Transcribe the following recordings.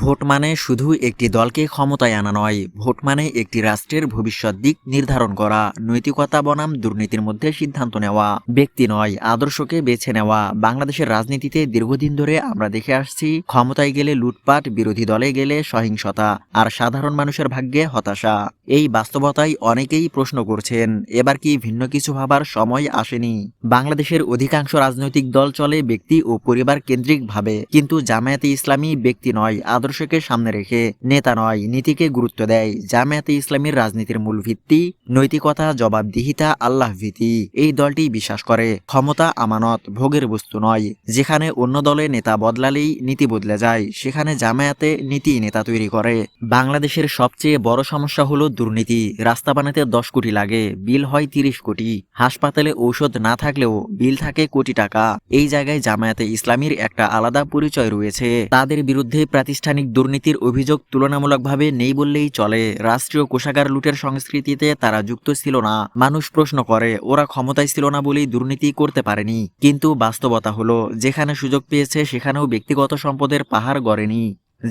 Vote মানে শুধু একটি দলকে ক্ষমতায় আনা নয়, ভোট মানে একটি রাষ্ট্রের ভবিষ্যৎ দিক নির্ধারণ করা, নৈতিকতা বনাম দুর্নীতির মধ্যে সিদ্ধান্ত নেওয়া, ব্যক্তি নয় আদর্শকে বেছে নেওয়া। বাংলাদেশের রাজনীতিতে দীর্ঘদিন ধরে আমরা দেখে আসছি, ক্ষমতায় গেলে লুটপাট, বিরোধী দলে গেলে সহিংসতা, আর সাধারণ মানুষের ভাগ্যে হতাশা। এই বাস্তবতায় অনেকেই প্রশ্ন করছেন, এবার কি ভিন্ন কিছু ভাবার সময় আসেনি? বাংলাদেশের অধিকাংশ রাজনৈতিক দল চলে ব্যক্তি ও পরিবার কেন্দ্রিক ভাবে, কিন্তু জামায়াতে ইসলামী ব্যক্তি নয়, আদর্শকে সামনে রেখে, নেতা নয় নীতিকে গুরুত্ব দেয়। জামায়াতে ইসলামীর রাজনীতির মূল ভিত্তি নৈতিকতা, জবাবদিহিতা, আল্লাহ ভীতি। এই দলটি বিশ্বাস করে ক্ষমতা আমানত, ভোগের বস্তু নয়। যেখানে অন্য দলে নেতা বদলালেই নীতি বদলে যায়, সেখানে জামায়াতে নীতি নেতা তৈরি করে। বাংলাদেশের সবচেয়ে বড় সমস্যা হলো দুর্নীতি। রাস্তা বানাতে 10 কোটি লাগে, বিল হয় 30 কোটি। হাসপাতালে ঔষধ না থাকলেও বিল থাকে কোটি টাকা। এই জায়গায় জামায়াতে ইসলামীর একটা আলাদা পরিচয় রয়েছে। তাদের বিরুদ্ধে প্রাতিষ্ঠানিক দুর্নীতির অভিযোগ তুলনামূলকভাবে নেই বললেই চলে। রাষ্ট্রীয় কোষাগার লুটের সংস্কৃতিতে তারা যুক্ত ছিল না। মানুষ প্রশ্ন করে, ওরা ক্ষমতায় ছিল না বলেই দুর্নীতি করতে পারেনি। কিন্তু বাস্তবতা হলো, যেখানে সুযোগ পেয়েছে সেখানেও ব্যক্তিগত সম্পদের পাহাড় গড়েনি।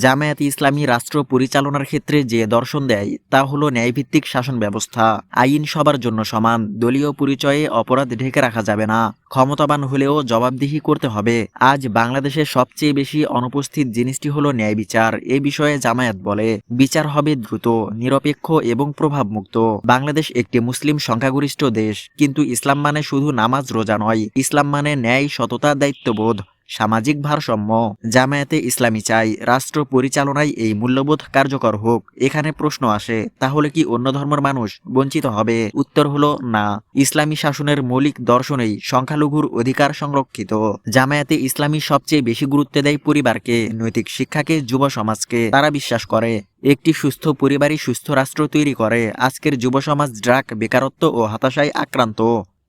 জামায়াতে ইসলামী রাষ্ট্র পরিচালনার ক্ষেত্রে যে দর্শন দেয় তা হলো ন্যায়ভিত্তিক শাসন ব্যবস্থা। আইন সবার জন্য সমান, দলীয় পরিচয়ে অপরাধ ঢেকে রাখা যাবে না, ক্ষমতাবান হলেও জবাবদিহি করতে হবে। আজ বাংলাদেশে সবচেয়ে বেশি অনুপস্থিত জিনিসটি হলো ন্যায় বিচার। এ বিষয়ে জামায়াত বলে, বিচার হবে দ্রুত, নিরপেক্ষ এবং প্রভাবমুক্ত। বাংলাদেশ একটি মুসলিম সংখ্যাগরিষ্ঠ দেশ, কিন্তু ইসলাম মানে শুধু নামাজ রোজা নয়। ইসলাম মানে ন্যায়, সততা, দায়িত্ববোধ, সামাজিক ভারসাম্য। জামায়াতে ইসলামী চাই রাষ্ট্র পরিচালনায় এই মূল্যবোধ কার্যকর হোক। এখানে প্রশ্ন আসে, তাহলে কি অন্য ধর্মের মানুষ বঞ্চিত হবে? উত্তর হলো না। ইসলামী শাসনের মৌলিক দর্শনেই সংখ্যালঘুর অধিকার সংরক্ষিত। জামায়াতে ইসলামী সবচেয়ে বেশি গুরুত্ব দেয় পরিবারকে, নৈতিক শিক্ষাকে, যুব সমাজকে। তারা বিশ্বাস করে একটি সুস্থ পরিবারই সুস্থ রাষ্ট্র তৈরি করে। আজকের যুব সমাজ ড্রাগ, বেকারত্ব ও হতাশায় আক্রান্ত।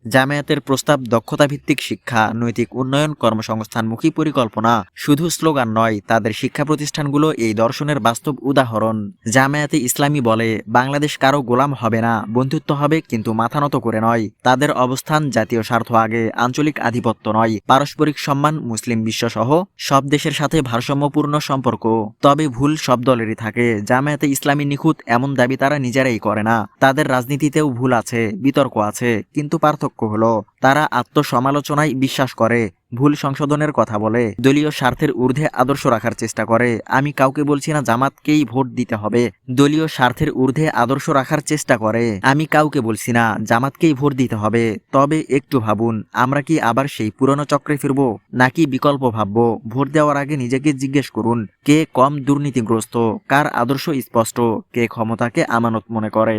জামায়াতের প্রস্তাব দক্ষতা ভিত্তিক শিক্ষা, নৈতিক উন্নয়ন, কর্মসংস্থানমুখী পরিকল্পনা। শুধু স্লোগান নয়, তাদের শিক্ষা প্রতিষ্ঠানগুলো এই দর্শনের বাস্তব উদাহরণ। জামায়াতে ইসলামী বলে, বাংলাদেশ কারো গোলাম হবে না, বন্ধুত্ব হবে, কিন্তু মাথা নত করে নয়। তাদের অবস্থান জাতীয় স্বার্থ আগে, আঞ্চলিক আধিপত্য নয়। পারস্পরিক সম্মান, মুসলিম বিশ্বসহ সব দেশের সাথে ভারসাম্যপূর্ণ সম্পর্ক। তবে ভুল সব দলেরই থাকে। জামায়াতে ইসলামী নিখুঁত এমন দাবি তারা নিজেরাই করে না। তাদের রাজনীতিতেও ভুল আছে, বিতর্ক আছে, কিন্তু পার্থক্য হলো তারা আত্মসমালোচনায় বিশ্বাস করে, ভুল সংশোধনের কথা বলে, দলীয় স্বার্থের ঊর্ধ্বে আদর্শ রাখার চেষ্টা করে। আমি কাউকে বলছি না জামাতকেই ভোট দিতে হবে, দলীয় স্বার্থের ঊর্ধ্বে আদর্শ রাখার চেষ্টা করে। আমি কাউকে বলছি না জামাতকেই ভোট দিতে হবে। তবে একটু ভাবুন, আমরা কি আবার সেই পুরনো চক্রে ফিরব, নাকি বিকল্প ভাববো? ভোট দেওয়ার আগে নিজেকে জিজ্ঞেস করুন, কে কম দুর্নীতিগ্রস্ত, কার আদর্শ স্পষ্ট, কে ক্ষমতাকে আমানত মনে করে।